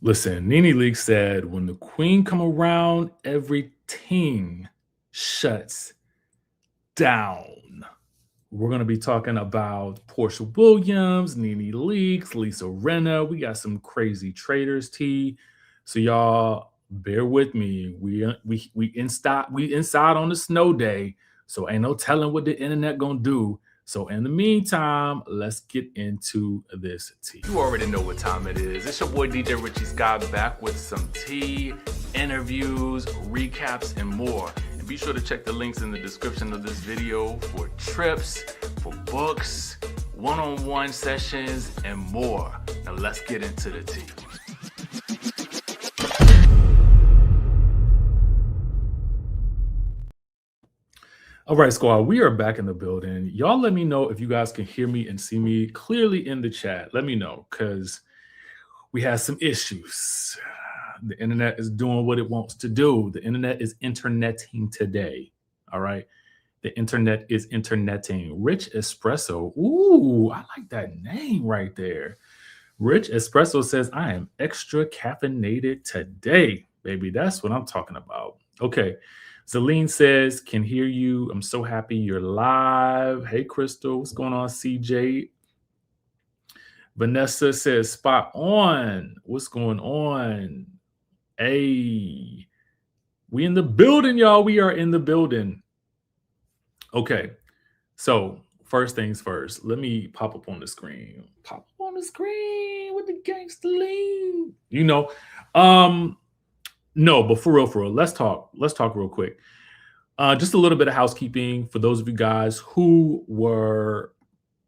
Listen, Nene Leakes said, when the queen come around, everything shuts down. We're going to be talking about Porsha Williams, Nene Leakes, Lisa Rinna. We got some crazy Traitors tea. So y'all bear with me. We inside on the snow day. So ain't no telling what the internet gonna do. So in the meantime, let's get into this tea. You already know what time it is. It's your boy DJ Richie Skye back with some tea, interviews, recaps, and more. And be sure to check the links in the description of this video for trips, for books, one-on-one sessions, and more. Now let's get into the tea. All right, squad, we are back in the building. Y'all let me know if you guys can hear me and see me clearly in the chat. Let me know, because we had some issues. The internet is doing what it wants to do. The internet is interneting today. All right. The internet is interneting. Rich Espresso. Ooh, I like that name right there. Rich Espresso says, I am extra caffeinated today, baby. That's what I'm talking about. Okay. Celine says, can hear you. I'm so happy you're live. Hey, Crystal. What's going on, CJ? Vanessa says, spot on. What's going on? Hey, we in the building, y'all. We are in the building. Okay. So first things first, let me pop up on the screen. Pop up on the screen with the gangster lean. No, but for real, let's talk real quick. Just a little bit of housekeeping for those of you guys who were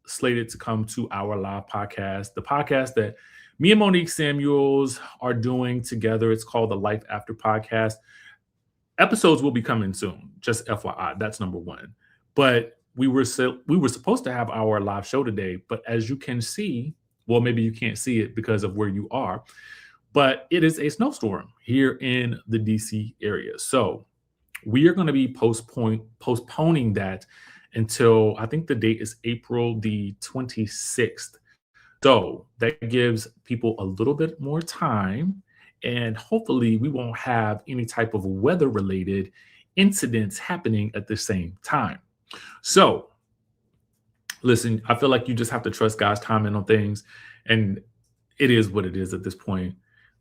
slated to come to our live podcast, the podcast that me and Monique Samuels are doing together. It's called the Life After Podcast. Episodes will be coming soon, just FYI. That's number one. But we were supposed to have our live show today, but as you can see, well, maybe you can't see it because of where you are, but it is a snowstorm here in the DC area. So we are going to be postponing that until I think the date is April the 26th. So that gives people a little bit more time, and hopefully we won't have any type of weather related incidents happening at the same time. So listen, I feel like you just have to trust God's timing on things, and it is what it is at this point.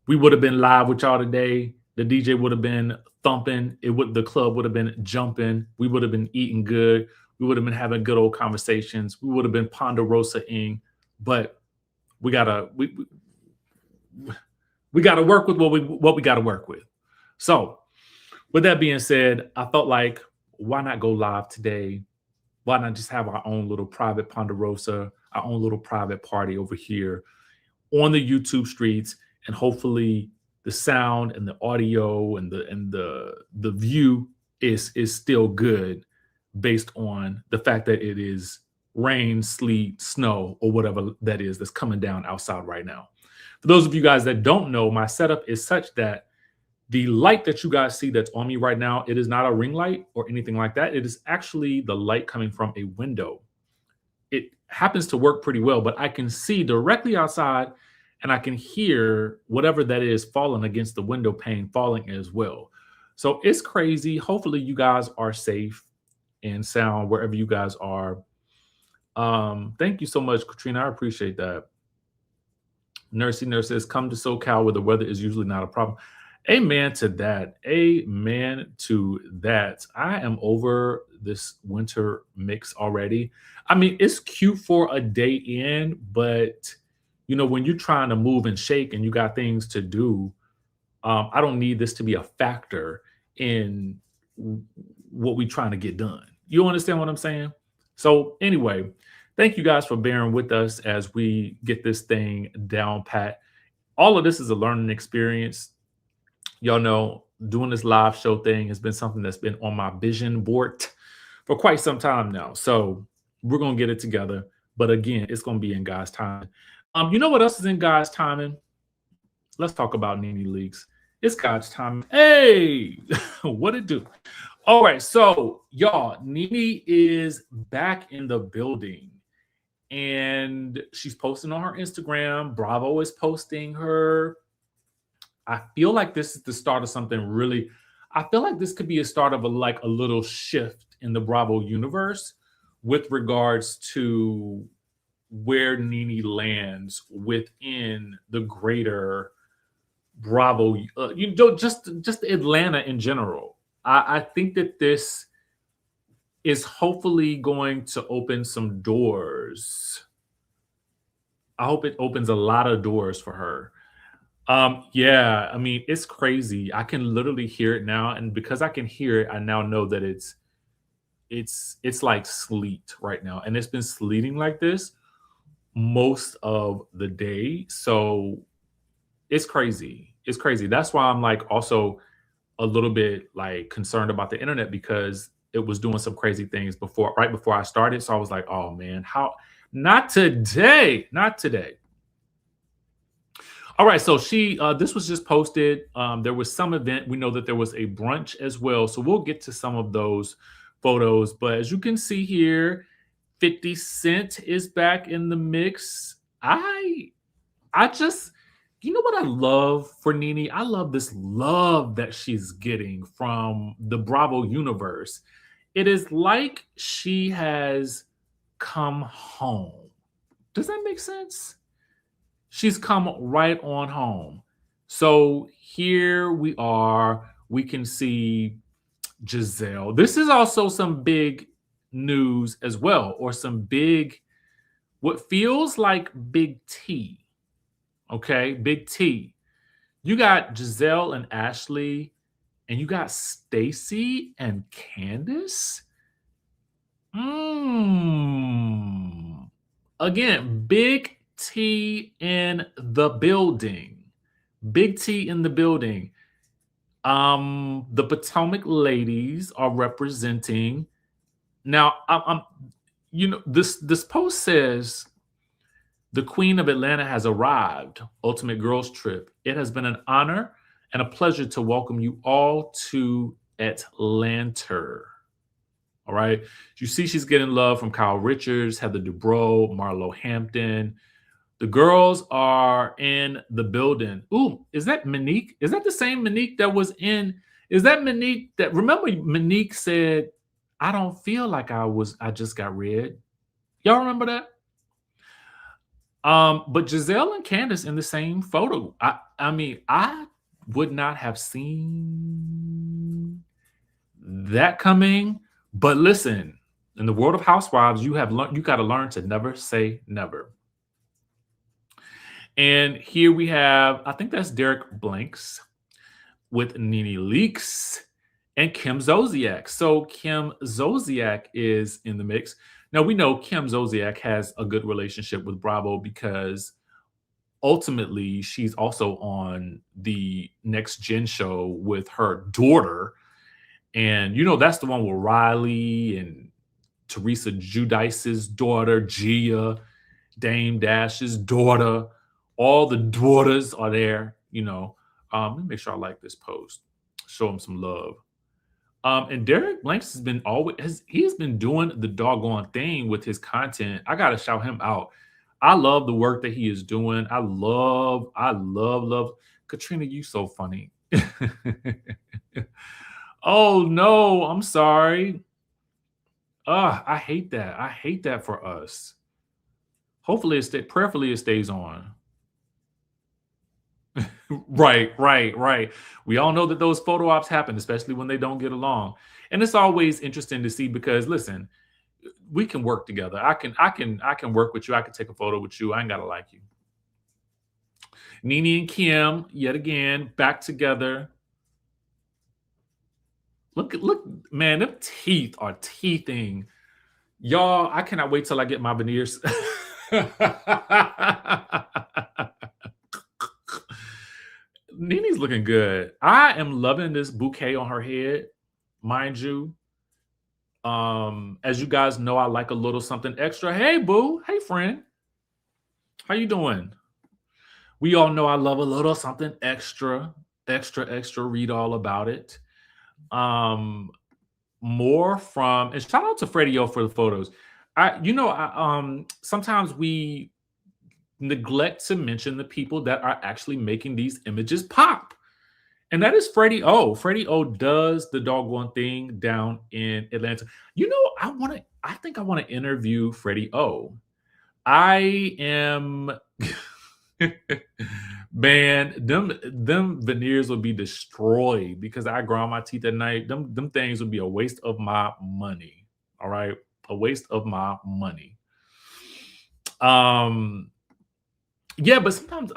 We would have been live with y'all today. The DJ would have been thumping. The club would have been jumping. We would have been eating good. We would have been having good old conversations. We would have been ponderosa-ing, but we gotta work with what we gotta work with. So, with that being said, I felt like, why not go live today? Why not just have our own little private ponderosa, our own little private party over here on the YouTube streets, and hopefully the sound and the audio and the view is still good based on the fact that it is rain, sleet, snow, or whatever that is that's coming down outside right now. For those of you guys that don't know, my setup is such that the light that you guys see that's on me right now, it is not a ring light or anything like that. It is actually the light coming from a window. It happens to work pretty well, but I can see directly outside and I can hear whatever that is falling against the window pane falling as well. So it's crazy. Hopefully you guys are safe and sound wherever you guys are. Thank you so much, Katrina. I appreciate that. Nurse says, come to SoCal where the weather is usually not a problem. Amen to that. Amen to that. I am over this winter mix already. I mean, it's cute for a day in, but when you're trying to move and shake and you got things to do, I don't need this to be a factor in what we're trying to get done. You understand what I'm saying? So anyway, thank you guys for bearing with us as we get this thing down pat. All of this is a learning experience. Y'all know doing this live show thing has been something that's been on my vision board for quite some time now. So we're going to get it together. But again, it's going to be in God's timing. You know what else is in God's timing? Let's talk about Nene Leakes. It's God's timing. Hey, what it do? All right. So y'all, Nene is back in the building. And she's posting on her Instagram. Bravo is posting her I feel like this is the start of something really. I feel like this could be a start of a little shift in the Bravo universe with regards to where Nene lands within the greater Bravo, you don't just Atlanta in general. I think that this is hopefully going to open some doors. I hope it opens a lot of doors for her. Yeah, I mean, it's crazy. I can literally hear it now, and because I can hear it, I now know that it's like sleet right now, and it's been sleeting like this most of the day. So it's crazy. It's crazy. That's why I'm like also a little bit like concerned about the internet because it was doing some crazy things before, right before I started. So I was like, oh man, how not today, not today. All right, so this was just posted. There was some event. We know that there was a brunch as well. So we'll get to some of those photos. But as you can see here, 50 Cent is back in the mix. I just, you know what I love for Nene? I love this love that she's getting from the Bravo universe. It is like she has come home. Does that make sense? She's come right on home. So here we are. We can see Giselle. This is also some big news as well, or some big, what feels like big T. Okay, big T. You got Giselle and Ashley, and you got Stacy and Candace. Again, big T in the building. Big T in the building. The Potomac ladies are representing. Now, I'm this post says the Queen of Atlanta has arrived. Ultimate Girls Trip. It has been an honor and a pleasure to welcome you all to Atlanta. All right. You see, she's getting love from Kyle Richards, Heather Dubrow, Marlo Hampton. The girls are in the building. Ooh, is that Monique? Is that the same Monique that was in? Is that Monique that remember Monique said, I don't feel like I just got red. Y'all remember that? But Giselle and Candace in the same photo. I mean, I would not have seen that coming. But listen, in the world of Housewives, you got to learn to never say never. And here we have, I think that's Derek Blanks with Nene Leakes and Kim Zolciak. So Kim Zolciak is in the mix. Now we know Kim Zolciak has a good relationship with Bravo because ultimately she's also on the Next Gen show with her daughter. And you know, that's the one with Riley and Teresa Giudice's daughter, Gia, Dame Dash's daughter. All the daughters are there, you know. Let me make sure I like this post. Show him some love. And Derek Blanks he's been doing the doggone thing with his content. I gotta shout him out. I love the work that he is doing. I love. Katrina, you so funny. Oh no, I'm sorry. I hate that. I hate that for us. Hopefully prayerfully it stays on. Right. We all know that those photo ops happen, especially when they don't get along. And it's always interesting to see because listen, we can work together. I can work with you. I can take a photo with you. I ain't gotta like you. Nene and Kim, yet again, back together. Look, man, them teeth are teething. Y'all, I cannot wait till I get my veneers. Nene's looking good. I am loving this bouquet on her head, mind you. As you guys know, I like a little something extra. Hey, boo. Hey, friend. How you doing? We all know I love a little something extra. Read all about it. More from, and shout out to Freddie O for the photos. Sometimes we neglect to mention the people that are actually making these images pop. And that is Freddie O. Freddie O does the doggone thing down in Atlanta. You know, I think I want to interview Freddie O. I am man, them veneers will be destroyed because I grind my teeth at night. Them things would be a waste of my money. All right. A waste of my money. Um yeah, but sometimes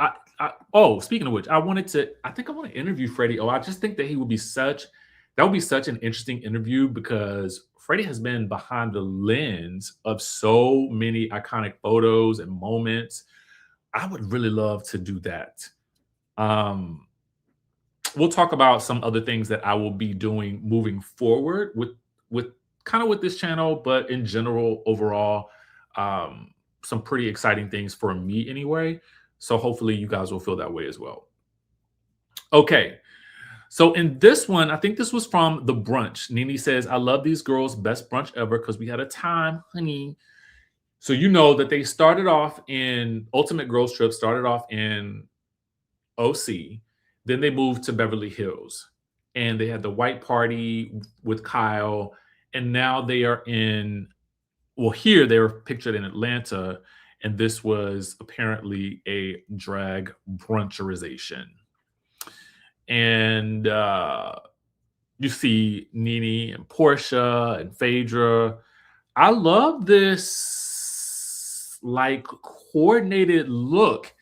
speaking of which, I think I want to interview Freddie. I just think that that would be such an interesting interview because Freddie has been behind the lens of so many iconic photos and moments. I would really love to do that. Um, we'll talk about some other things that I will be doing moving forward with kind of with this channel, but in general, overall, um, some pretty exciting things for me anyway. So hopefully you guys will feel that way as well. Okay. So in this one, I think this was from the brunch. Nene says, I love these girls, best brunch ever because we had a time, honey. So you know that they started off in Ultimate Girls Trip, started off in OC. Then they moved to Beverly Hills. And they had the white party with Kyle. And now they are in, well, here they were pictured in Atlanta. And this was apparently a drag bruncherization. And you see Nene and Porsha and Phaedra. I love this like coordinated look.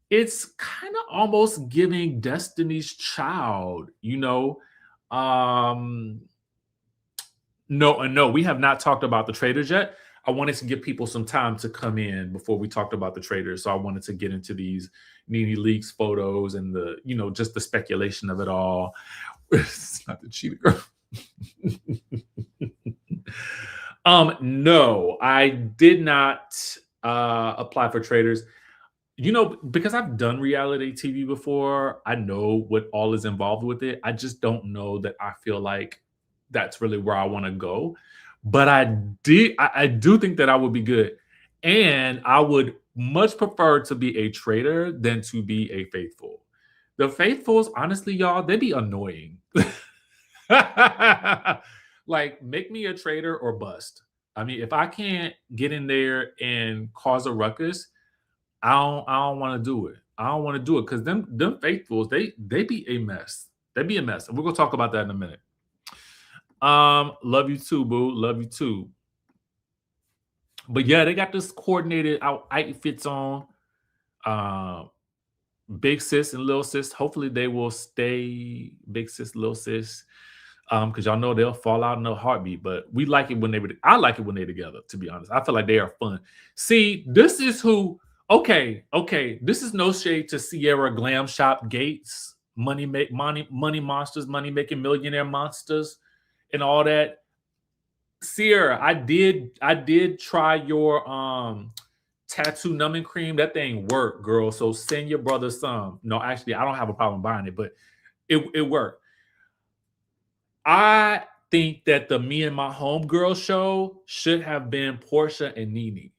It's kind of almost giving Destiny's Child, you know. Um no, we have not talked about the Traitors yet. I wanted to give people some time to come in before we talked about the Traitors. So I wanted to get into these Nene Leakes photos and the, you know, just the speculation of it all. It's not the cheetah girl. No, I did not apply for Traitors. You know, because I've done reality TV before, I know what all is involved with it. I just don't know that I feel like that's really where I want to go. But I do think that I would be good. And I would much prefer to be a traitor than to be a faithful. The faithfuls, honestly, y'all, they be annoying. Like, make me a traitor or bust. I mean, if I can't get in there and cause a ruckus, I don't want to do it. I don't want to do it because them faithfuls, they be a mess. They be a mess. And we're gonna talk about that in a minute. Love you too, boo. Love you too. But yeah, they got this coordinated outfits on. Um, Big sis and little sis. Hopefully they will stay big sis, little sis. Because y'all know they'll fall out in a heartbeat. But we like it when I like it when they're together, to be honest. I feel like they are fun. See, this is who okay. This is no shade to Sierra Glam Shop Gates, money monsters, money making millionaire monsters, and all that. Sierra, I did try your tattoo numbing cream. That thing worked, girl. So send your brother some. No, actually, I don't have a problem buying it, but it worked. I think that the Me and My Homegirl show should have been Porsha and Nene.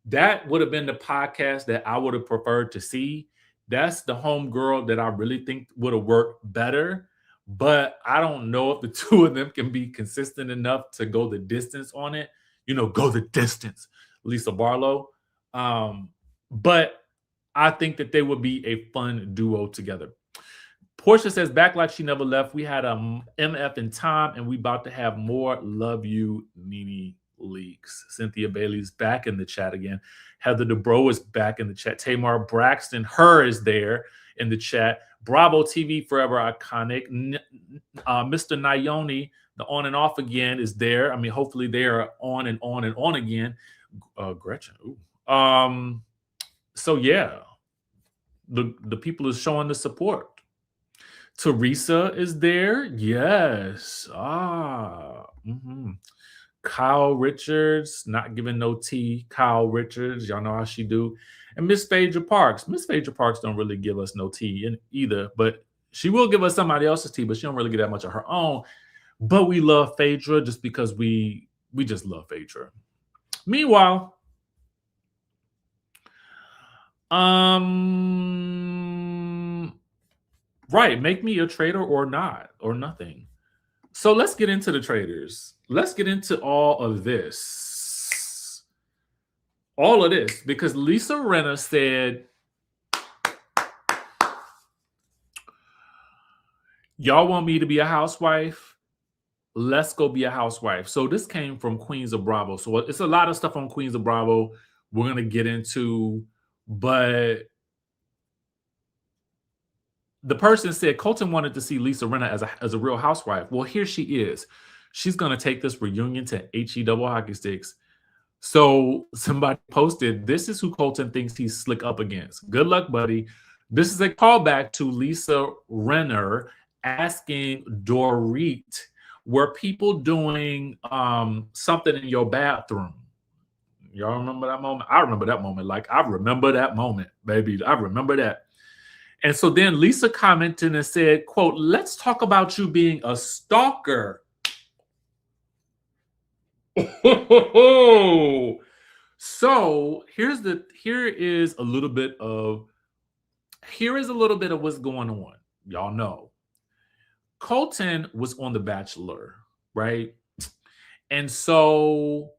That would have been the podcast that I would have preferred to see. That's the homegirl that I really think would have worked better. But I don't know if the two of them can be consistent enough to go the distance on it. You know, go the distance, Lisa Barlow. But I think that they would be a fun duo together. Portia says, back like she never left. We had a MF in time, and we about to have more. Love you, Nene Leakes. Cynthia Bailey's back in the chat again. Heather Dubrow is back in the chat. Tamar Braxton, her is there in the chat. Bravo TV, forever iconic. Mr. Nyoni, the on and off again, is there. I mean, hopefully they are on and on and on again. Gretchen. Ooh. So yeah, the people is showing the support. Teresa is there. Yes. Kyle Richards, not giving no tea. Kyle Richards, y'all know how she do. And Miss Phaedra Parks. Miss Phaedra Parks don't really give us no tea either, but she will give us somebody else's tea, but she don't really get that much of her own. But we love Phaedra just because we just love Phaedra. Meanwhile, Right. Make me a traitor or not, or nothing. So let's get into the traitors. Let's get into all of this. All of this. Because Lisa Rinna said, y'all want me to be a housewife? Let's go be a housewife. So this came from Queens of Bravo. So it's a lot of stuff on Queens of Bravo we're going to get into. But the person said Colton wanted to see Lisa Rinna as a real housewife. Well, here she is. She's going to take this reunion to HE double hockey sticks. So somebody posted, this is who Colton thinks he's slick up against. Good luck, buddy. This is a callback to Lisa Rinna asking Dorit, were people doing something in your bathroom? Y'all remember that moment? I remember that moment. Like, I remember that moment, baby. I remember that. And so then Lisa commented and said, quote, let's talk about you being a stalker. So here is a little bit of what's going on. Y'all know Colton was on The Bachelor, right? And so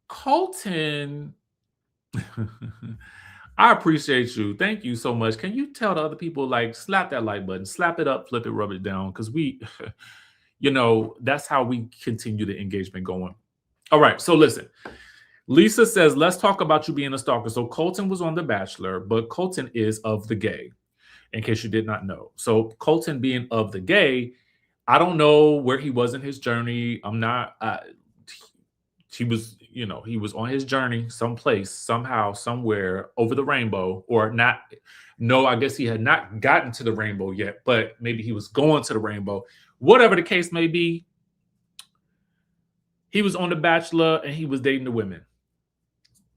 Colton, I appreciate you. Thank you so much. Can you tell the other people, like, slap that like button, slap it up, flip it, rub it down? Because we, that's how we continue the engagement going. All right. So listen, Lisa says, let's talk about you being a stalker. So Colton was on The Bachelor, but Colton is of the gay, in case you did not know. So Colton being of the gay, I don't know where he was in his journey. He was on his journey someplace, somehow, somewhere over the rainbow, or not. No, I guess he had not gotten to the rainbow yet, but maybe he was going to the rainbow. Whatever the case may be, he was on The Bachelor and he was dating the women.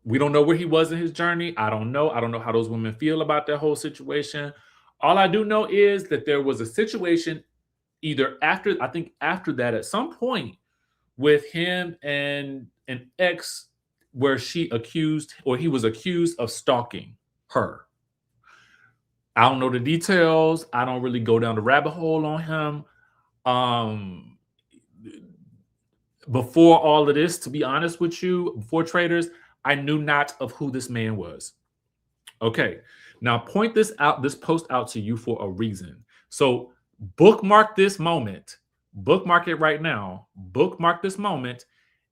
We don't know where he was in his journey. I don't know. I don't know how those women feel about that whole situation. All I do know is that there was a situation either after that at some point with him and an ex where he was accused of stalking her. I don't know the details. I don't really go down the rabbit hole on him. Before all of this, to be honest with you, before Traitors, I knew not of who this man was. Okay, now point this post out to you for a reason. So bookmark this moment. Bookmark it right now. Bookmark this moment,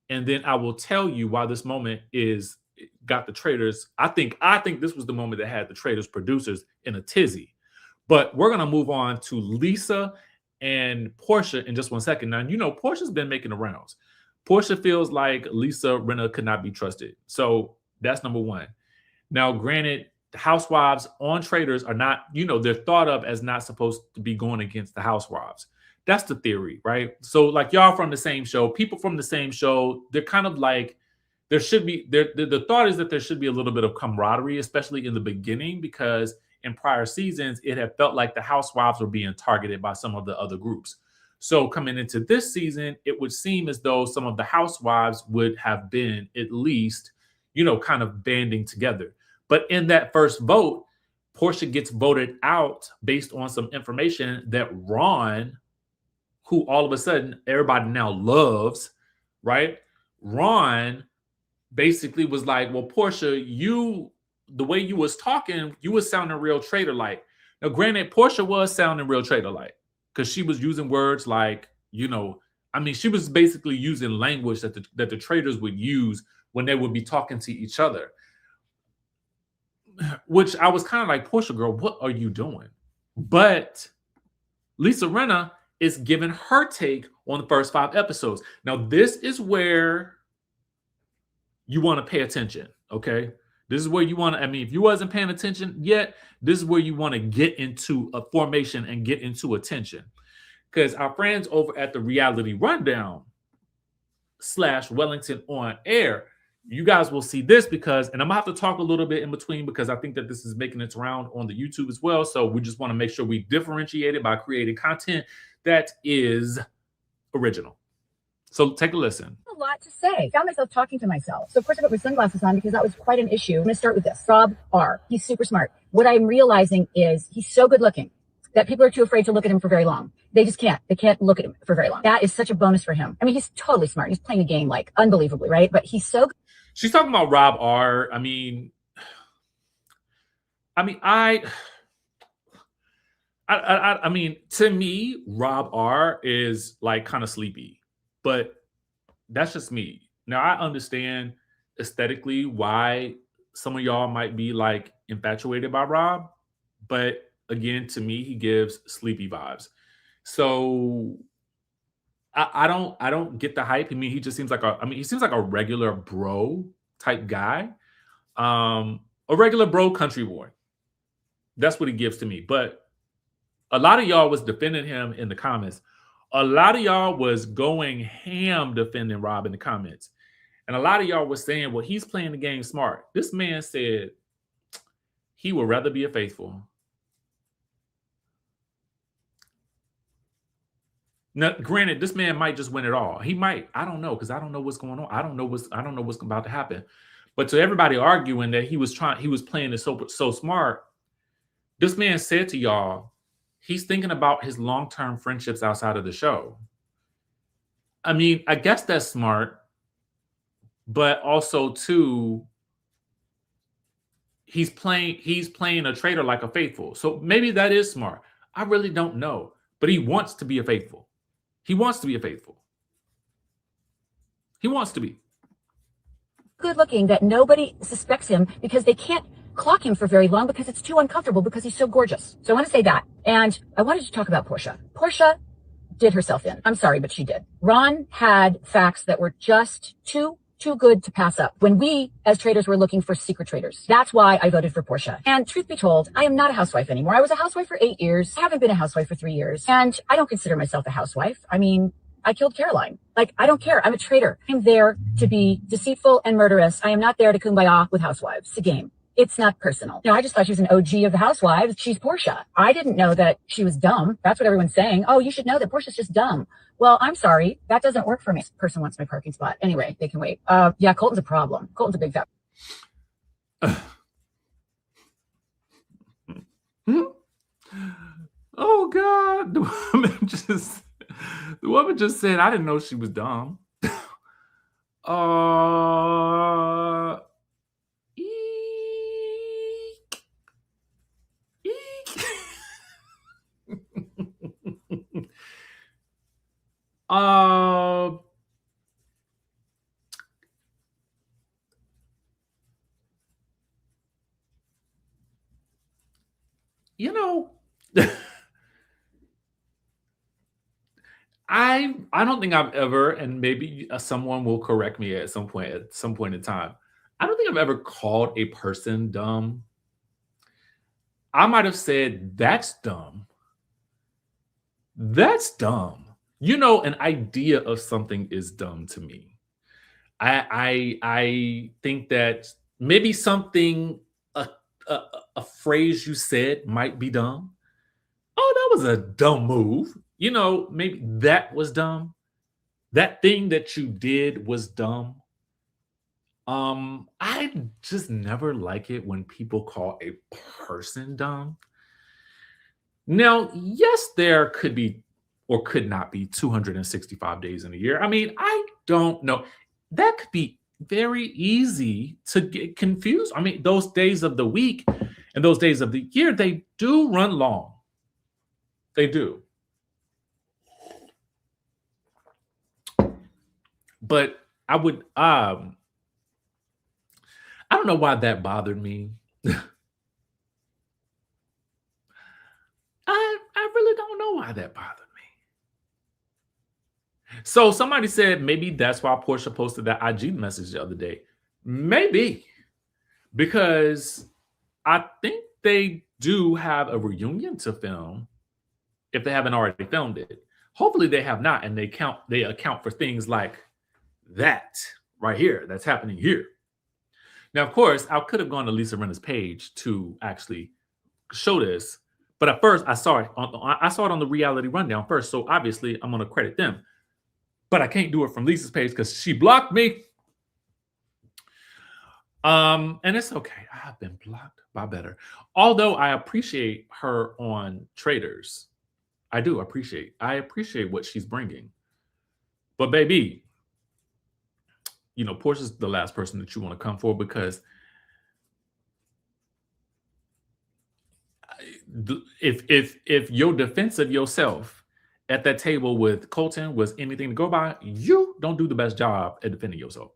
and then I will tell you why this moment got the Traitors. I think this was the moment that had the Traitors producers in a tizzy. But we're gonna move on to Lisa and Porsha in just 1 second. Now, Porsha's been making the rounds. Porsha feels like Lisa Rinna could not be trusted. So that's number one. Now, granted, the Housewives on Traitors are not, they're thought of as not supposed to be going against the Housewives. That's the theory, right? So like y'all from the same show, people from the same show, they're kind of like, the thought is that there should be a little bit of camaraderie, especially in the beginning, because in prior seasons, it had felt like the Housewives were being targeted by some of the other groups. So coming into this season, it would seem as though some of the Housewives would have been at least, kind of banding together. But in that first vote, Porsha gets voted out based on some information that Ron, who all of a sudden everybody now loves, right? Ron basically was like, well, Porsha, the way you was talking, you was sounding real traitor-like. Now, granted, Porsha was sounding real traitor-like because she was using words like, she was basically using language that the traitors would use when they would be talking to each other. Which I was kind of like, Porsha, girl, what are you doing? But Lisa Rinna is giving her take on the first 5 episodes. Now, this is where you want to pay attention, okay? This is where you want to, if you wasn't paying attention yet, this is where you want to get into a formation and get into attention. Because our friends over at the Reality Rundown / Wellington on Air, you guys will see this and I'm going to have to talk a little bit in between because I think that this is making its round on the YouTube as well. So we just want to make sure we differentiate it by creating content that is original. So take a listen. A lot to say. I found myself talking to myself. So of course I put my sunglasses on because that was quite an issue. I'm going to start with this. Rob R. He's super smart. What I'm realizing is he's so good looking. that people are too afraid to look at him for very long. They just can't. They can't look at him for very long. That is such a bonus for him. I mean, he's totally smart. He's playing a game like unbelievably, right? But he's so. She's talking about Rob R. I mean, to me, Rob R is like kind of sleepy, but that's just me. Now, I understand aesthetically why some of y'all might be like infatuated by Rob, but again, to me, he gives sleepy vibes. So I don't get the hype. I mean, he just seems like he seems like a regular bro type guy, a regular bro country boy. That's what he gives to me. But a lot of y'all was defending him in the comments. A lot of y'all was going ham defending Rob in the comments. And a lot of y'all was saying, well, he's playing the game smart. This man said he would rather be a faithful. Now, granted, this man might just win it all. He might. I don't know, because I don't know what's going on. I don't know what's about to happen. But to everybody arguing that he was playing it so smart, this man said to y'all, he's thinking about his long-term friendships outside of the show. I mean, I guess that's smart, but also too, he's playing a traitor like a faithful. So maybe that is smart. I really don't know, but he wants to be a faithful. He wants to be a faithful. He wants to be good looking that nobody suspects him because they can't clock him for very long because it's too uncomfortable because he's so gorgeous. So I want to say that. And I wanted to talk about Porsha. Porsha did herself in. I'm sorry, but she did. Ron had facts that were just too good to pass up when we as traders were looking for secret traders. That's why I voted for Porsha. And truth be told, I am not a housewife anymore. I was a housewife for 8 years. I haven't been a housewife for 3 years. And I don't consider myself a housewife. I mean, I killed Caroline. Like, I don't care. I'm a traitor. I'm there to be deceitful and murderous. I am not there to kumbaya with housewives. It's a game. It's not personal. I just thought she was an OG of the housewives. She's Porsha. I didn't know that she was dumb. That's what everyone's saying. Oh, you should know that Porsha's just dumb. Well, I'm sorry. That doesn't work for me. This person wants my parking spot. Anyway, they can wait. Yeah, Colton's a problem. Colton's a big fat. Oh God. The woman just said, I didn't know she was dumb. You know, I don't think I've ever, and maybe someone will correct me at some point in time. I don't think I've ever called a person dumb. I might have said, that's dumb. That's dumb. An idea of something is dumb to me. I think that maybe something, a phrase you said might be dumb. Oh, that was a dumb move. Maybe that was dumb. That thing that you did was dumb. I just never like it when people call a person dumb. Now, yes, there could be or could not be 265 days in a year. I mean, I don't know. That could be very easy to get confused. I mean, those days of the week and those days of the year, they do run long. They do. But I would, I don't know why that bothered me. I really don't know why that bothered me. So somebody said maybe that's why Porsha posted that IG message the other day. Maybe. Because I think they do have a reunion to film if they haven't already filmed it. Hopefully they have not, and they account for things like that right here that's happening here. Now, of course, I could have gone to Lisa Rinna's page to actually show this, but at first I saw it on the Reality Rundown first, so obviously I'm going to credit them. But I can't do it from Lisa's page because she blocked me. And it's okay. I have been blocked by better. Although I appreciate her on Traitors. I do appreciate. I appreciate what she's bringing. But baby, Portia's the last person that you want to come for because if your defense of yourself at that table with Colton was anything to go by, you don't do the best job at defending yourself.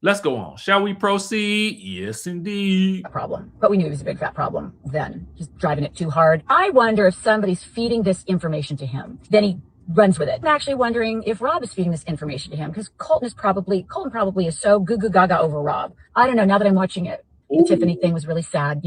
Let's go on. Shall we proceed? Yes, indeed. A problem, but we knew it was a big fat problem then, just driving it too hard. I wonder if somebody's feeding this information to him. Then he runs with it. I'm actually wondering if Rob is feeding this information to him because Colton probably is so goo goo gaga over Rob. I don't know. Now that I'm watching it, the Tiffany thing was really sad.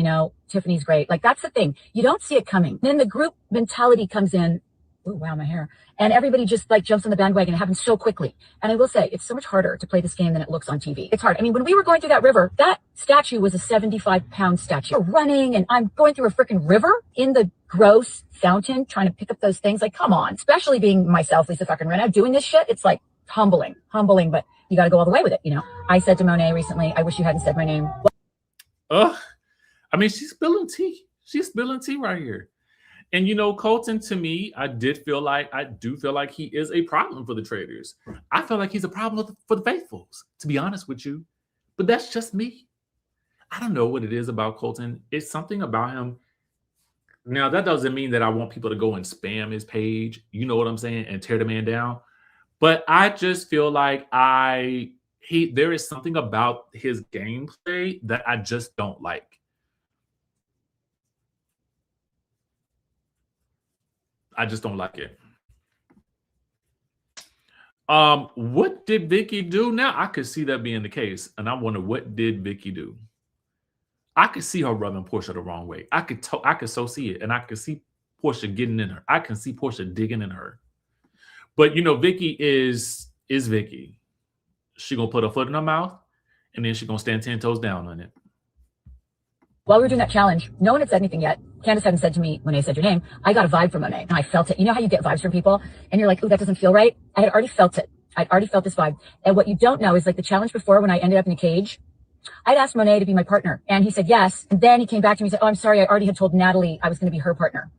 Tiffany's great. Like, that's the thing. You don't see it coming. Then the group mentality comes in. Oh, wow, my hair. And everybody just like jumps on the bandwagon. It happens so quickly. And I will say, it's so much harder to play this game than it looks on TV. It's hard. I mean, when we were going through that river, that statue was a 75-pound statue. We're running and I'm going through a freaking river in the gross fountain trying to pick up those things. Like, come on. Especially being myself, Lisa fucking Rinna, doing this shit. It's like humbling, but you got to go all the way with it. I said to Monet recently, I wish you hadn't said my name. I mean, she's spilling tea. She's spilling tea right here. And Colton, to me, I do feel like he is a problem for the Traitors. I feel like he's a problem for the faithfuls, to be honest with you. But that's just me. I don't know what it is about Colton. It's something about him. Now, that doesn't mean that I want people to go and spam his page, you know what I'm saying, and tear the man down. But I just feel like there is something about his gameplay that I just don't like. I just don't like it. What did Vicky do? Now I could see that being the case, and I wonder what did Vicky do. I could see her rubbing Porsha the wrong way. I could so see it, and I could see Porsha getting in her. I can see Porsha digging in her. But Vicky is Vicky. She gonna put her foot in her mouth, and then she gonna stand 10 toes down on it. While we were doing that challenge, no one had said anything yet. Candace hadn't said to me when I said your name. I got a vibe from Monet, and I felt it. You know how you get vibes from people, and you're like, "Ooh, that doesn't feel right." I had already felt it. I'd already felt this vibe. And what you don't know is, like, the challenge before, when I ended up in a cage, I'd asked Monet to be my partner, and he said yes. And then he came back to me and said, "Oh, I'm sorry, I already had told Natalie I was going to be her partner."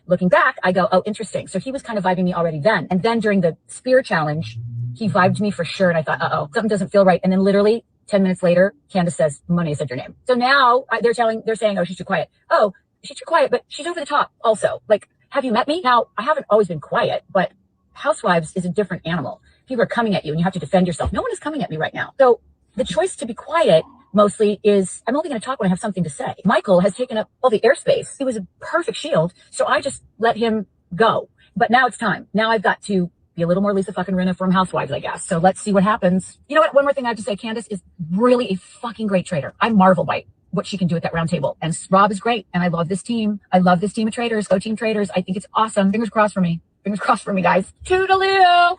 Looking back, I go, "Oh, interesting." So he was kind of vibing me already then. And then during the spear challenge, he vibed me for sure, and I thought, "Uh-oh, something doesn't feel right." And then literally 10 minutes later, Candace says, "Monet said your name." So now they're saying, "Oh, she's too quiet." Oh, she's too quiet, but she's over the top also. Like, have you met me? Now, I haven't always been quiet, but Housewives is a different animal. People are coming at you and you have to defend yourself. No one is coming at me right now. So the choice to be quiet mostly is, I'm only going to talk when I have something to say. Michael has taken up all the airspace. He was a perfect shield. So I just let him go. But now it's time. Now I've got to be a little more Lisa fucking Rinna from Housewives, I guess. So let's see what happens. You know what? One more thing I have to say, Candace is really a fucking great traitor. I marvel by what she can do at that round table. And Rob is great. And I love this team. I love this team of traitors. Go team traitors. I think it's awesome. Fingers crossed for me. Fingers crossed for me, guys. Toodaloo.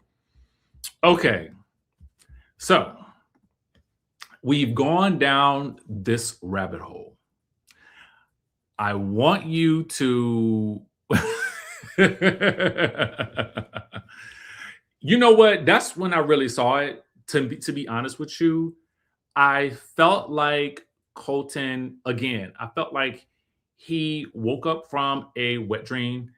Okay. So we've gone down this rabbit hole. I want you to... You know what? That's when I really saw it. To be honest with you, I felt like Colton, again, I felt like he woke up from a wet dream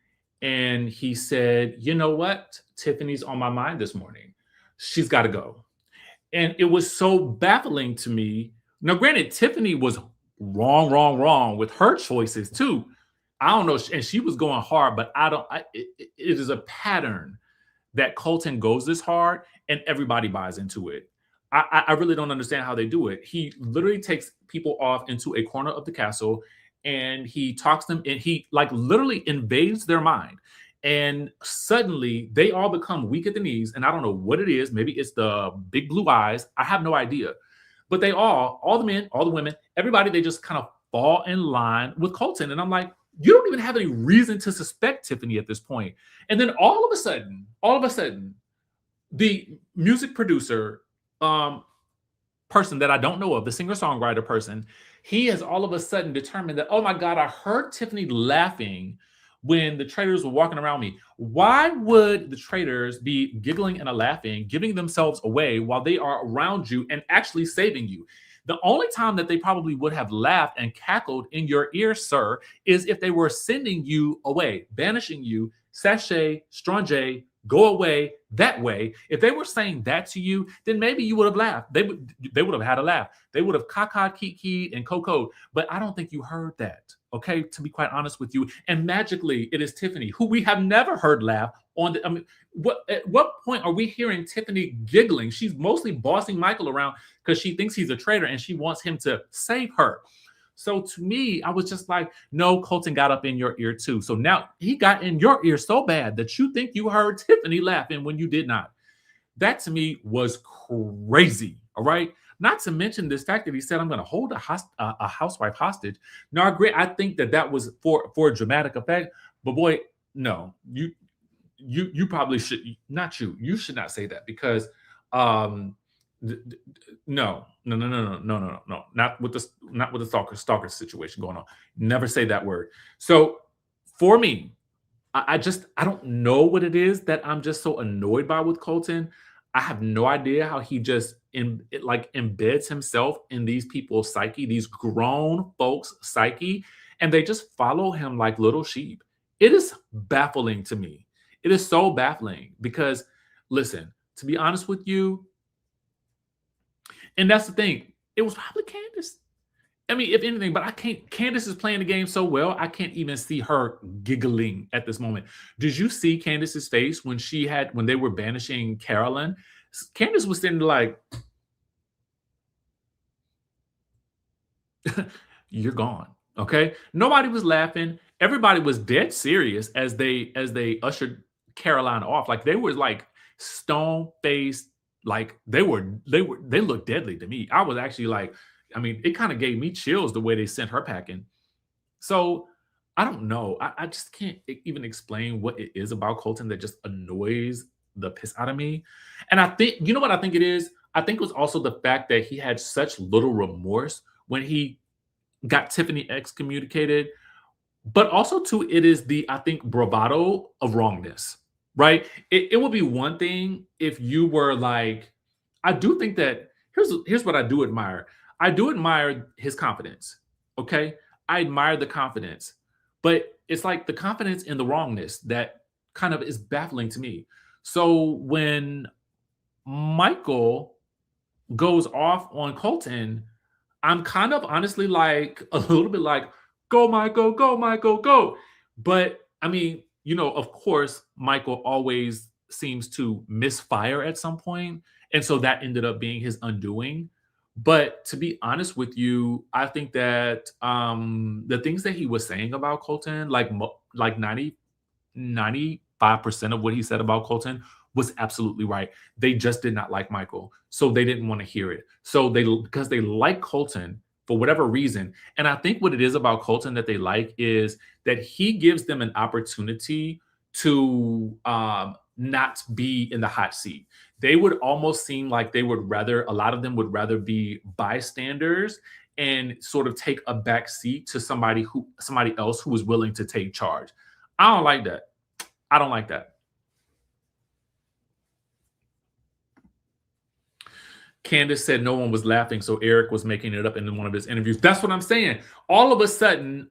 and he said, "You know what? Tiffany's on my mind this morning. She's got to go." And it was so baffling to me. Now, granted, Tiffany was wrong with her choices too. I don't know. And she was going hard, but it is a pattern that Colton goes this hard and everybody buys into it. I really don't understand how they do it. He literally takes people off into a corner of the castle and he talks them and he like literally invades their mind. And suddenly they all become weak at the knees. And I don't know what it is. Maybe it's the big blue eyes. I have no idea. But they all the men, all the women, everybody, they just kind of fall in line with Colton. And I'm like, you don't even have any reason to suspect Tiffany at this point. And then all of a sudden, the music producer person that I don't know of, the singer-songwriter person, he has all of a sudden determined that, oh my God, I heard Tiffany laughing when the traitors were walking around me. Why would the traitors be giggling and laughing, giving themselves away while they are around you and actually saving you? The only time that they probably would have laughed and cackled in your ear, sir, is if they were sending you away, banishing you, sachet, strange, go away that way. If they were saying that to you, then maybe you would have laughed. They would have had a laugh. They would have caca, kiki, and coco. But I don't think you heard that. Okay, to be quite honest with you. And magically, it is Tiffany, who we have never heard laugh on the. I mean, at what point are we hearing Tiffany giggling? She's mostly bossing Michael around because she thinks he's a traitor and she wants him to save her. So to me, I was just like, no, Colton got up in your ear too. So now he got in your ear so bad that you think you heard Tiffany laughing when you did not. That to me was crazy. All right. Not to mention this fact that he said, I'm going to hold a housewife hostage. Now, I agree. I think that was for a dramatic effect. But boy, no, you probably should not. You should not say that because no, not with the stalker situation going on. Never say that word. So for me, I don't know what it is that I'm just so annoyed by with Colton. I have no idea how he just embeds himself in these people's psyche, these grown folks' psyche, and they just follow him like little sheep. It is baffling to me. It is so baffling because, listen, to be honest with you, and that's the thing, it was probably Candace. I mean, if anything, but I can't. Candace is playing the game so well, I can't even see her giggling at this moment. Did you see Candace's face when they were banishing Carolyn? Candace was sitting like, "You're gone." Okay, nobody was laughing. Everybody was dead serious as they ushered Caroline off. Like they were like stone faced. Like they looked deadly to me. I was actually like. I mean, it kind of gave me chills the way they sent her packing. So I don't know. I just can't even explain what it is about Colton that just annoys the piss out of me. And I think, you know what I think it is? I think it was also the fact that he had such little remorse when he got Tiffany excommunicated. But also, too, it is I think, bravado of wrongness, right? It would be one thing if you were like, I do think that here's what I do admire. I do admire his confidence. Okay. I admire the confidence, but it's like the confidence in the wrongness that kind of is baffling to me. So when Michael goes off on Colton, I'm kind of honestly like a little bit like, go, Michael, go, Michael, go. But I mean, of course, Michael always seems to misfire at some point. And so that ended up being his undoing. But to be honest with you, I think that the things that he was saying about Colton, like 95% of what he said about Colton was absolutely right. They just did not like Michael. So they didn't want to hear it. So because they like Colton for whatever reason. And I think what it is about Colton that they like is that he gives them an opportunity to not be in the hot seat. They would almost seem like a lot of them would rather be bystanders and sort of take a back seat to somebody else who is willing to take charge. I don't like that. I don't like that. Candace said no one was laughing, so Eric was making it up in one of his interviews. That's what I'm saying. All of a sudden,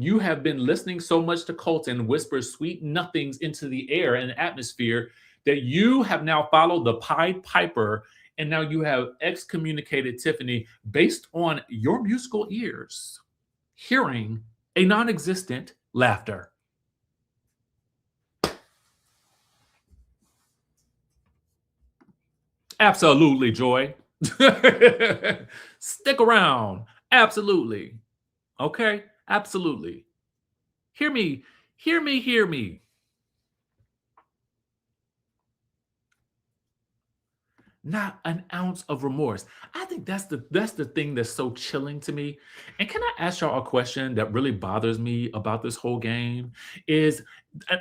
you have been listening so much to Colton whisper sweet nothings into the air and atmosphere that you have now followed the Pied Piper, and now you have excommunicated Tiffany based on your musical ears hearing a non-existent laughter. Absolutely, Joy. Stick around. Absolutely. Okay? Absolutely. Hear me. Hear me. Hear me. Not an ounce of remorse. I think that's the thing that's so chilling to me. And can I ask y'all a question that really bothers me about this whole game? Is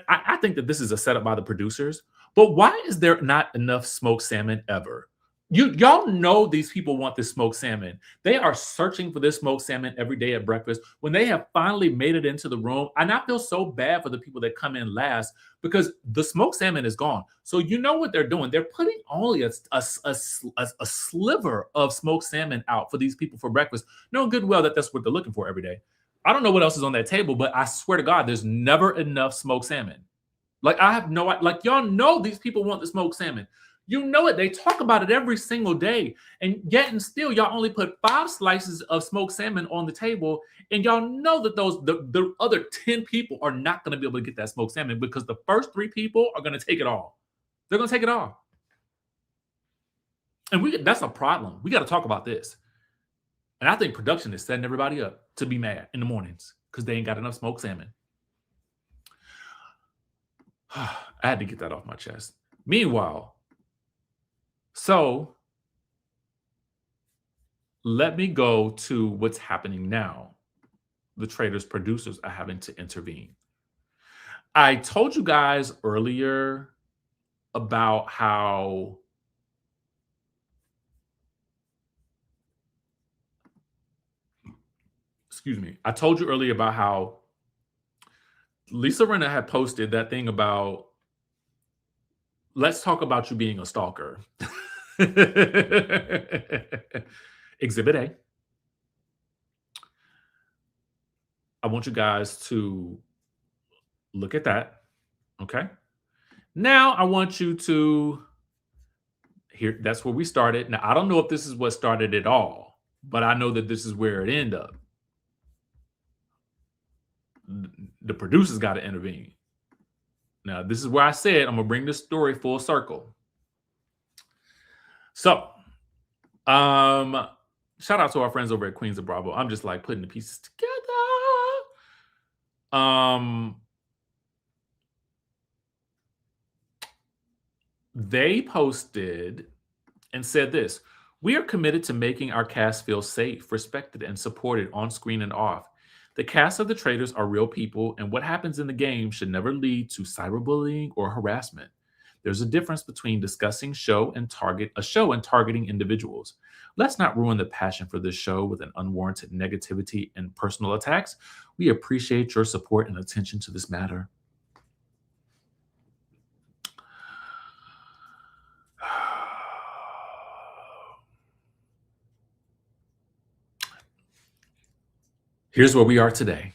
I think that this is a setup by the producers, but why is there not enough smoked salmon ever? Y'all know these people want this smoked salmon. They are searching for this smoked salmon every day at breakfast. When they have finally made it into the room, and I feel so bad for the people that come in last because the smoked salmon is gone. So you know what they're doing? They're putting only a sliver of smoked salmon out for these people for breakfast. Knowing good well that that's what they're looking for every day. I don't know what else is on that table, but I swear to God, there's never enough smoked salmon. Like I have no, like y'all know these people want the smoked salmon. You know it. They talk about it every single day. And yet and still, y'all only put 5 slices of smoked salmon on the table. And y'all know that the other 10 people are not going to be able to get that smoked salmon because the first 3 people are going to take it all. They're going to take it all. And that's a problem. We got to talk about this. And I think production is setting everybody up to be mad in the mornings because they ain't got enough smoked salmon. I had to get that off my chest. Meanwhile, so let me go to what's happening now. The Traitors producers are having to intervene. I told you guys earlier about how I told you earlier about how Lisa Rinna had posted that thing about let's talk about you being a stalker. Exhibit A. I want you guys to look at that. Okay. Now I want you to here. That's where we started. Now I don't know if this is what started it all, but I know that this is where it ended up. The producers got to intervene. Now, this is where I said I'm going to bring this story full circle. So, shout out to our friends over at Queens of Bravo. I'm just like putting the pieces together. They posted and said this: "We are committed to making our cast feel safe, respected, and supported on screen and off. The cast of the Traitors are real people, and what happens in the game should never lead to cyberbullying or harassment. There's a difference between discussing a show and targeting individuals. Let's not ruin the passion for this show with an unwarranted negativity and personal attacks. We appreciate your support and attention to this matter." Here's where we are today.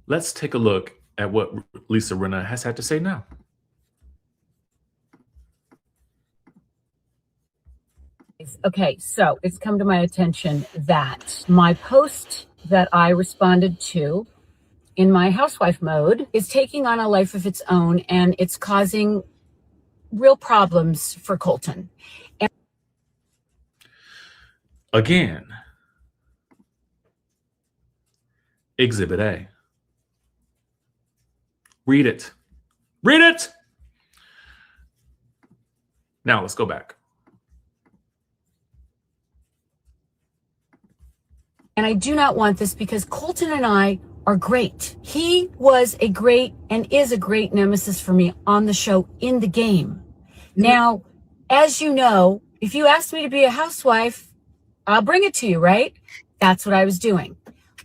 Let's take a look at what Lisa Rinna has had to say now. Okay, so it's come to my attention that my post that I responded to in my housewife mode is taking on a life of its own, and it's causing real problems for Colton. Again, Exhibit A. Read it. Read it! Now let's go back. And I do not want this because Colton and I are great. He was a great and is a great nemesis for me on the show, in the game. Now, as you know, if you asked me to be a housewife, I'll bring it to you, right? That's what I was doing,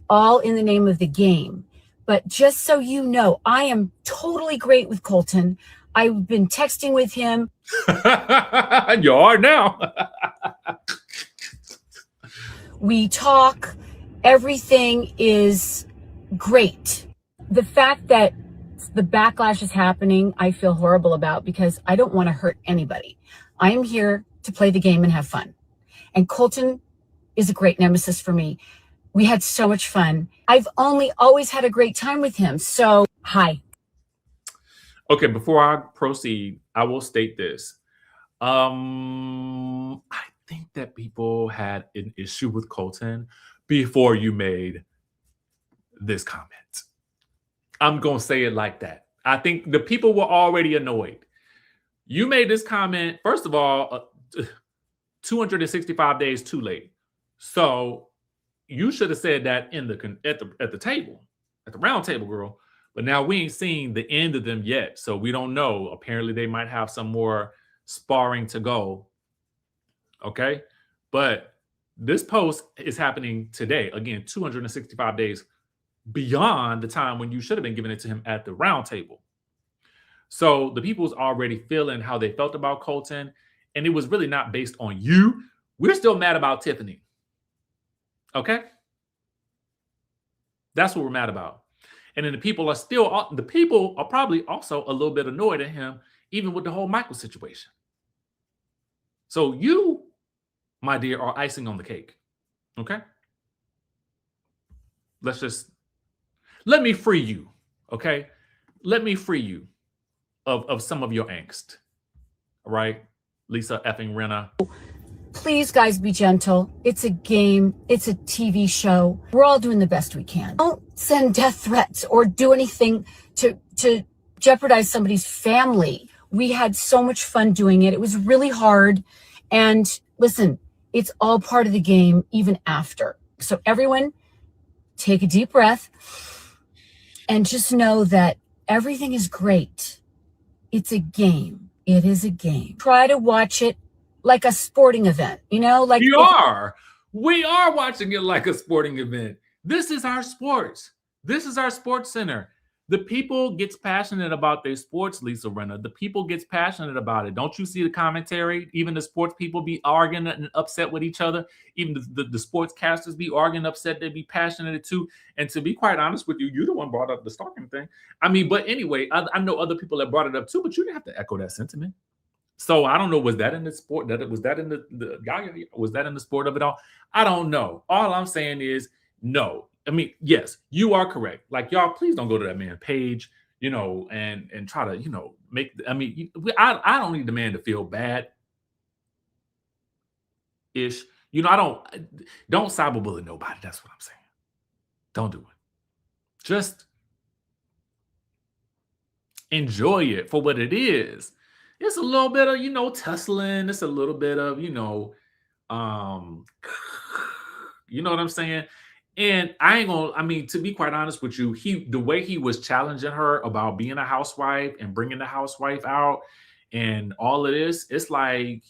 all in the name of the game. But just so you know, I am totally great with Colton. I've been texting with him. You are now. We talk. Everything is great. The fact that the backlash is happening, I feel horrible about because I don't want to hurt anybody. I am here to play the game and have fun. And Colton is a great nemesis for me. We had so much fun. I've always had a great time with him. So, hi. Okay, before I proceed, I will state this. I think that people had an issue with Colton before you made this comment. I'm going to say it like that. I think the people were already annoyed. You made this comment, first of all, 265 days too late. So you should have said that at the table, at the round table, girl. But now we ain't seen the end of them yet, so we don't know. Apparently, they might have some more sparring to go. Okay, but this post is happening today. Again, 265 days beyond the time when you should have been giving it to him at the round table. So the people's already feeling how they felt about Colton, and it was really not based on you. We're still mad about Tiffany. Okay? That's what we're mad about. And then the people are probably also a little bit annoyed at him, even with the whole Michael situation. So you, my dear, are icing on the cake. Okay? Let me free you. Okay? Let me free you of some of your angst. All right? Lisa effing Rinna. Please, guys, be gentle. It's a game. It's a TV show. We're all doing the best we can. Don't send death threats or do anything to jeopardize somebody's family. We had so much fun doing it. It was really hard. And listen, it's all part of the game, even after. So everyone, take a deep breath and just know that everything is great. It's a game. It is a game. Try to watch it like a sporting event, like we are watching it like a sporting event. This is our sports. This is our sports center. The people gets passionate about their sports, Lisa Rinna. The people gets passionate about it. Don't you see the commentary? Even the sports people be arguing and upset with each other. Even the sportscasters be arguing, upset. They be passionate too. And to be quite honest with you, you're the one brought up the stalking thing. I mean, but anyway, I know other people that brought it up too, but you didn't have to echo that sentiment. So I don't know. Was that in the sport? Was that in was that in the sport of it all? I don't know. All I'm saying is no. I mean, yes, you are correct. Like, y'all, please don't go to that man's page, and try to, make. I mean, I don't need the man to feel bad. Ish. I don't cyberbully nobody. That's what I'm saying. Don't do it. Just enjoy it for what it is. It's a little bit of, tussling. It's a little bit of, you know what I'm saying? And I ain't gonna, I mean, to be quite honest with you, the way he was challenging her about being a housewife and bringing the housewife out and all of this, it's like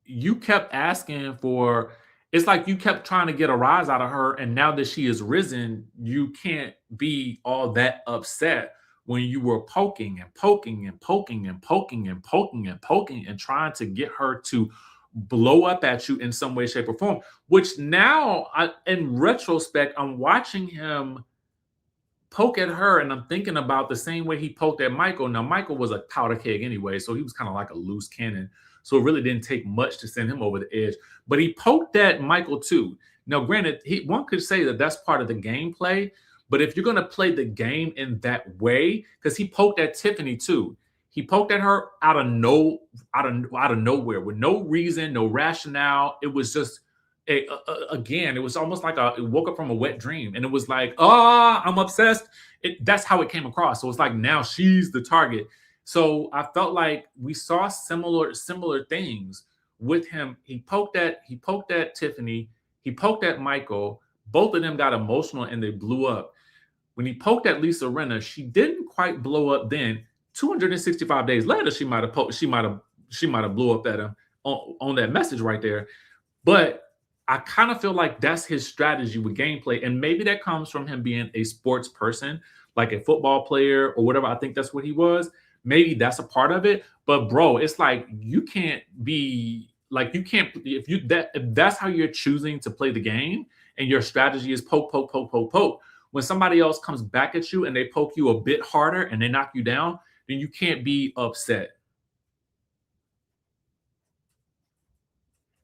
you kept asking for, it's like you kept trying to get a rise out of her. And now that she has risen, you can't be all that upset when you were poking and poking and poking and poking and poking and poking and trying to get her to blow up at you in some way, shape, or form. Which now, in retrospect, I'm watching him poke at her and I'm thinking about the same way he poked at Michael. Now, Michael was a powder keg anyway, so he was kind of like a loose cannon. So it really didn't take much to send him over the edge. But he poked at Michael too. Now, granted, one could say that that's part of the gameplay. But if you're going to play the game in that way, because he poked at Tiffany too. He poked at her out of nowhere with no reason, no rationale. It was just again, it was almost like it woke up from a wet dream, and it was like, I'm obsessed. That's how it came across. So it's like now she's the target. So I felt like we saw similar things with him. He poked at Tiffany. He poked at Michael. Both of them got emotional and they blew up. When he poked at Lisa Rinna, she didn't quite blow up then. 265 days later, she might have blew up at him on that message right there. But I kind of feel like that's his strategy with gameplay. And maybe that comes from him being a sports person, like a football player or whatever. I think that's what he was. Maybe that's a part of it. But bro, it's like you can't be like, if that's how you're choosing to play the game and your strategy is poke, poke, poke, poke, poke. When somebody else comes back at you and they poke you a bit harder and they knock you down, then you can't be upset.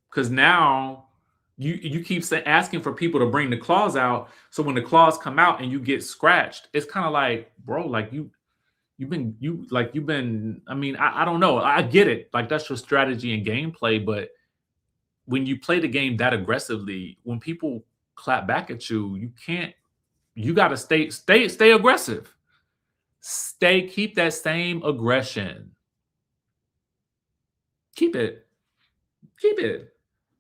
Because now you keep asking for people to bring the claws out. So when the claws come out and you get scratched, it's kind of like, bro, like you've been, I mean, I don't know. I get it. Like that's your strategy and gameplay. But when you play the game that aggressively, when people clap back at you, you got to stay aggressive. Keep that same aggression. Keep it.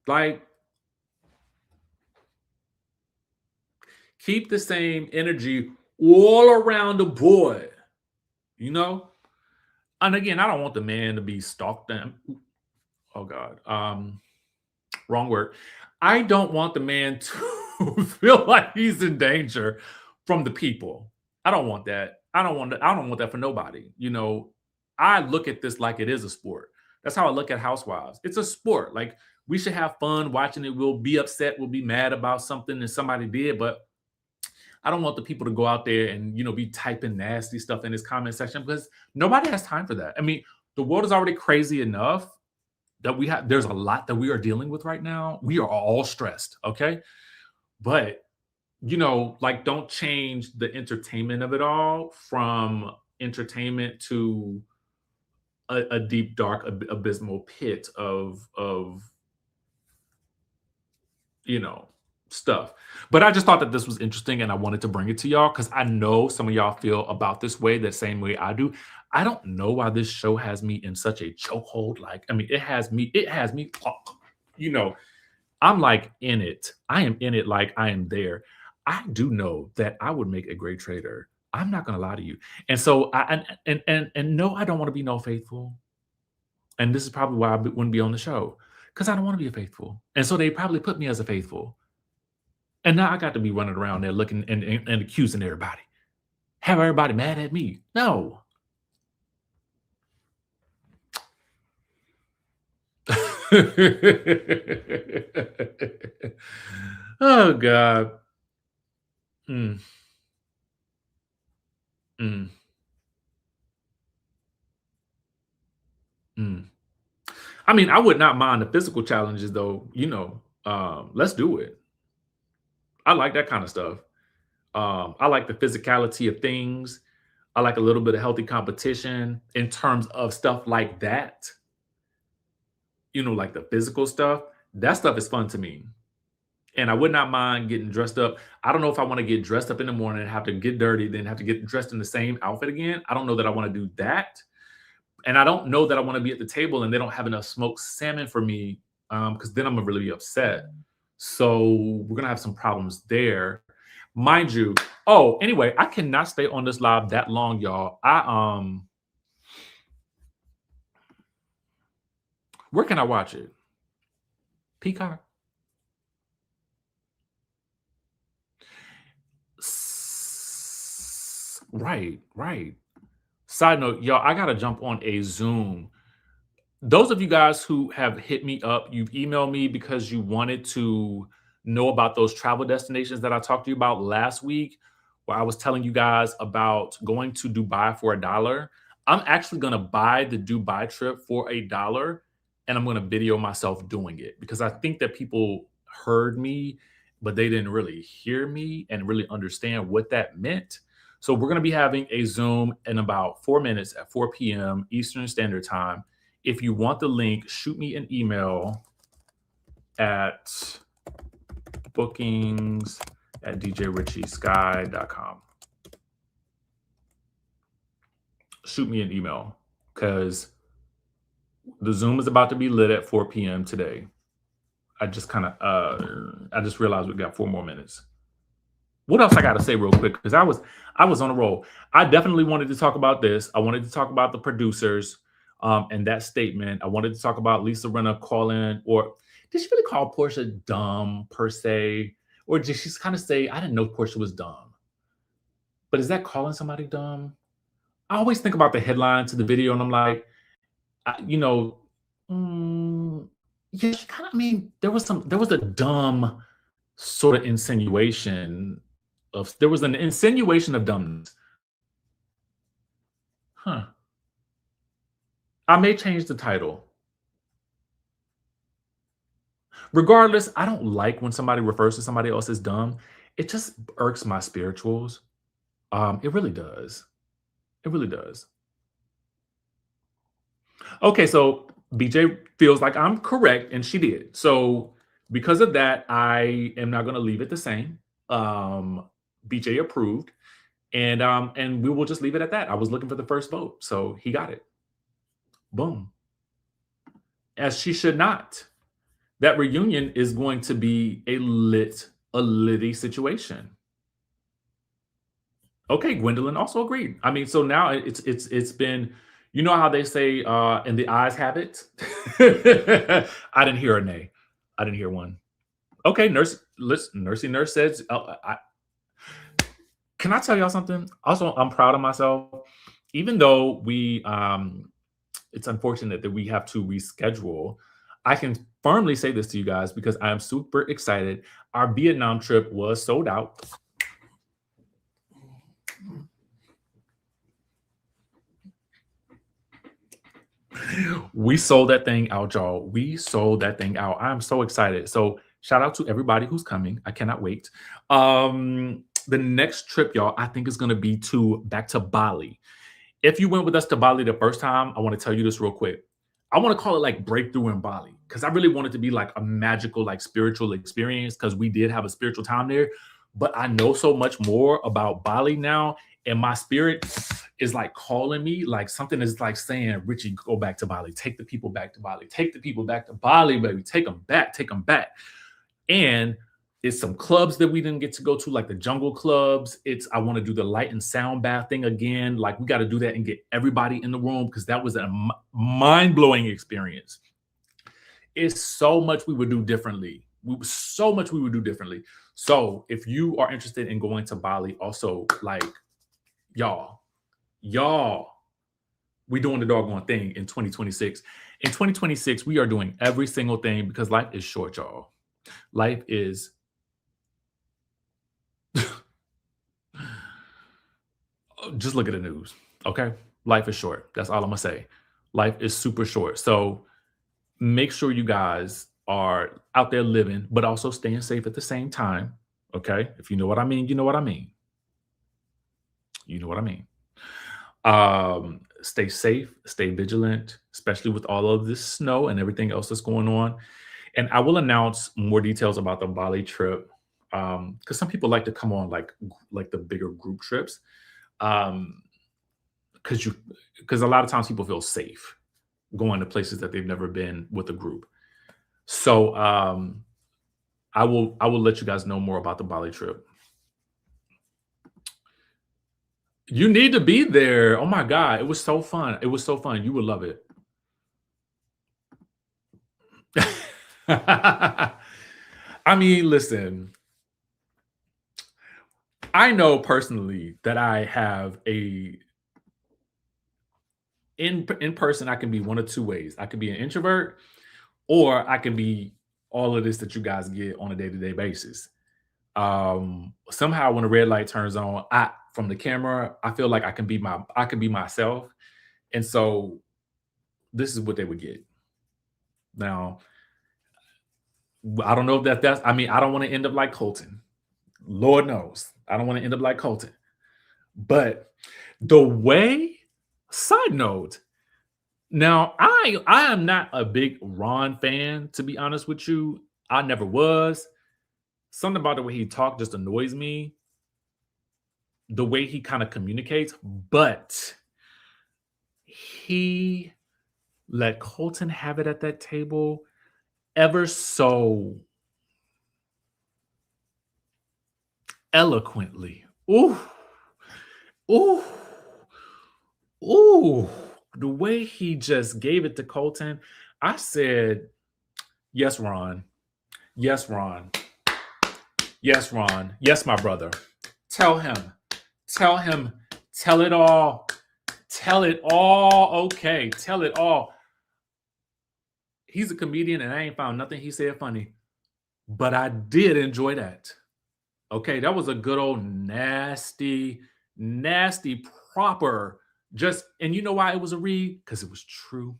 Like, keep the same energy all around the board, you know? And again, I don't want the man to be stalked them. Oh God. Wrong word. I don't want the man to feel like he's in danger from the people. I don't want that. I don't want that. I don't want that for nobody. You know, I look at this like it is a sport. That's how I look at Housewives. It's a sport. Like we should have fun watching it. We'll be upset. We'll be mad about something that somebody did, but I don't want the people to go out there and be typing nasty stuff in his comment section because nobody has time for that. I mean, the world is already crazy enough that there's a lot that we are dealing with right now. We are all stressed, okay? But like don't change the entertainment of it all from entertainment to a deep, dark, abysmal pit of stuff. But I just thought that this was interesting and I wanted to bring it to y'all because I know some of y'all feel about this way, the same way I do. I don't know why this show has me in such a chokehold. Like, I mean, it has me, I'm like in it. I am in it like I am there. I do know that I would make a great trader. I'm not gonna lie to you. And so and no, I don't want to be no faithful. And this is probably why I wouldn't be on the show. Because I don't want to be a faithful. And so they probably put me as a faithful. And now I got to be running around there looking and accusing everybody. Have everybody mad at me? No. Oh God. Mm, mm, mm. I mean, I would not mind the physical challenges though, let's do it. I like that kind of stuff. I like the physicality of things. I like a little bit of healthy competition in terms of stuff like that. Like the physical stuff. That stuff is fun to me. And I would not mind getting dressed up. I don't know if I want to get dressed up in the morning and have to get dirty, then have to get dressed in the same outfit again. I don't know that I want to do that. And I don't know that I want to be at the table and they don't have enough smoked salmon for me because then I'm going to really be upset. So we're going to have some problems there. Mind you, anyway, I cannot stay on this live that long, y'all. Where can I watch it? Peacock? Right. Side note, y'all, I gotta jump on a Zoom. Those of you guys who have hit me up, you've emailed me because you wanted to know about those travel destinations that I talked to you about last week, where I was telling you guys about going to Dubai for $1. I'm actually gonna buy the Dubai trip for $1 and I'm gonna video myself doing it because I think that people heard me, but they didn't really hear me and really understand what that meant. So we're going to be having a Zoom in about 4 minutes at 4 p.m. Eastern Standard Time. If you want the link, shoot me an email at bookings@djrichieskye.com. Shoot me an email because the Zoom is about to be lit at 4 p.m. today. I just realized we got 4 more minutes. What else I got to say real quick? Because I was on a roll. I definitely wanted to talk about this. I wanted to talk about the producers and that statement. I wanted to talk about Lisa Rinna calling, or did she really call Porsha dumb per se? Or did she kind of say, I didn't know Porsha was dumb? But is that calling somebody dumb? I always think about the headline to the video and I'm like, yeah, she kind of, I mean, there was a dumb sort of insinuation there was an insinuation of dumbness. Huh. I may change the title. Regardless, I don't like when somebody refers to somebody else as dumb. It just irks my spirituals. It really does. It really does. Okay, so BJ feels like I'm correct, and she did. So because of that, I am not going to leave it the same. BJ approved, and we will just leave it at that. I was looking for the first vote, so he got it. Boom. As she should not. That reunion is going to be a litty situation. Okay, Gwendolyn also agreed. I mean, so now it's been, you know how they say in the eyes have it? I didn't hear a nay. I didn't hear one. Okay, nursing nurse says, can I tell y'all something? Also, I'm proud of myself. Even though it's unfortunate that we have to reschedule, I can firmly say this to you guys because I am super excited. Our Vietnam trip was sold out. We sold that thing out, y'all. We sold that thing out. I'm so excited. So shout out to everybody who's coming. I cannot wait. The next trip, y'all, I think is going to be back to Bali. If you went with us to Bali the first time, I want to tell you this real quick. I want to call it like breakthrough in Bali because I really want it to be like a magical, like spiritual experience because we did have a spiritual time there. But I know so much more about Bali now, and my spirit is like calling me, like something is like saying, Richie, go back to Bali, take the people back to Bali, take the people back to Bali, baby, take them back, take them back. And it's some clubs that we didn't get to go to, like the jungle clubs. I want to do the light and sound bath thing again. Like we got to do that and get everybody in the room because that was a mind-blowing experience. It's so much we would do differently. So much we would do differently. So if you are interested in going to Bali, also like y'all, we doing the doggone thing in 2026. In 2026, we are doing every single thing because life is short, y'all. Life is just look at the news, okay? Life is short. That's all I'm gonna say. Life is super short. So make sure you guys are out there living, but also staying safe at the same time, okay? If you know what I mean, you know what I mean. You know what I mean. Stay safe, stay vigilant, especially with all of this snow and everything else that's going on. And I will announce more details about the Bali trip because some people like to come on like the bigger group trips because a lot of times people feel safe going to places that they've never been with a group. So I will let you guys know more about the Bali trip. You need to be there. Oh my God. It was so fun. It was so fun. You would love it. I mean, listen, I know personally that I have in person, I can be one of two ways. I can be an introvert or I can be all of this that you guys get on a day-to-day basis. Somehow when the red light turns on, from the camera, I feel like I can be myself. And so this is what they would get. Now, I don't know if that's I mean, I don't want to end up like Colton. Lord knows. I don't want to end up like Colton. But the way, side note, now I am not a big Ron fan, to be honest with you. I never was. Something about the way he talked just annoys me. The way he kind of communicates, but he let Colton have it at that table ever so eloquently. Ooh, ooh, ooh. The way he just gave it to Colton, I said, yes, Ron. Yes, Ron. Yes, Ron. Yes, my brother. Tell him. Tell him. Tell it all. Tell it all. Okay. Tell it all. He's a comedian and I ain't found nothing he said funny. But I did enjoy that. Okay. That was a good old nasty, proper and you know why it was a read? Because it was true.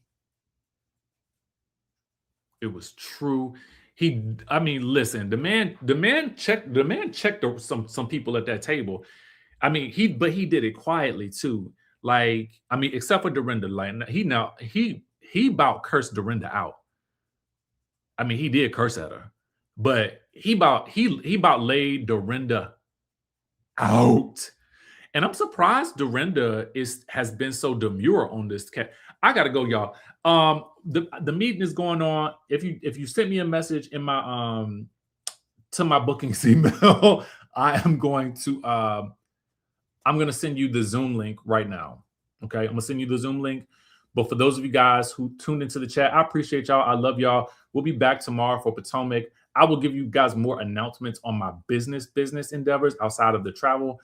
It was true. I mean, listen, the man checked some people at that table. I mean, but he did it quietly too. Like, I mean, except for Dorinda, like he about cursed Dorinda out. I mean, he did curse at her, but he about laid Dorinda out. And I'm surprised Dorinda has been so demure on this cat. I gotta go, y'all. The meeting is going on. If you send me a message in my to my bookings email, I am going to I'm going to send you the Zoom link right now. Okay. I'm going to send you the Zoom link. But for those of you guys who tuned into the chat, I appreciate y'all. I love y'all. We'll be back tomorrow for Potomac. I will give you guys more announcements on my business endeavors outside of the travel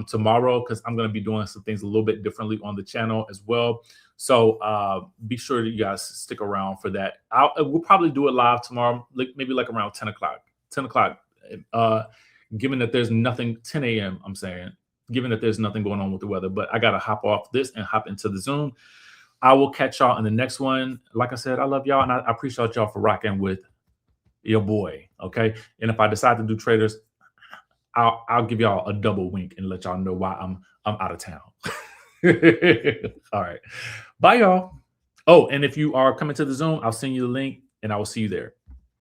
tomorrow, because I'm going to be doing some things a little bit differently on the channel as well. So be sure that you guys stick around for that. We'll probably do it live tomorrow, maybe like around 10 o'clock. 10 o'clock. Given that there's nothing, 10 a.m. I'm saying, given that there's nothing going on with the weather, but I got to hop off this and hop into the Zoom. I will catch y'all in the next one. Like I said, I love y'all, and I appreciate y'all for rocking with your boy. Okay. And if I decide to do Traitors, I'll give y'all a double wink and let y'all know why I'm out of town. All right. Bye, y'all. Oh, and if you are coming to the Zoom, I'll send you the link and I will see you there.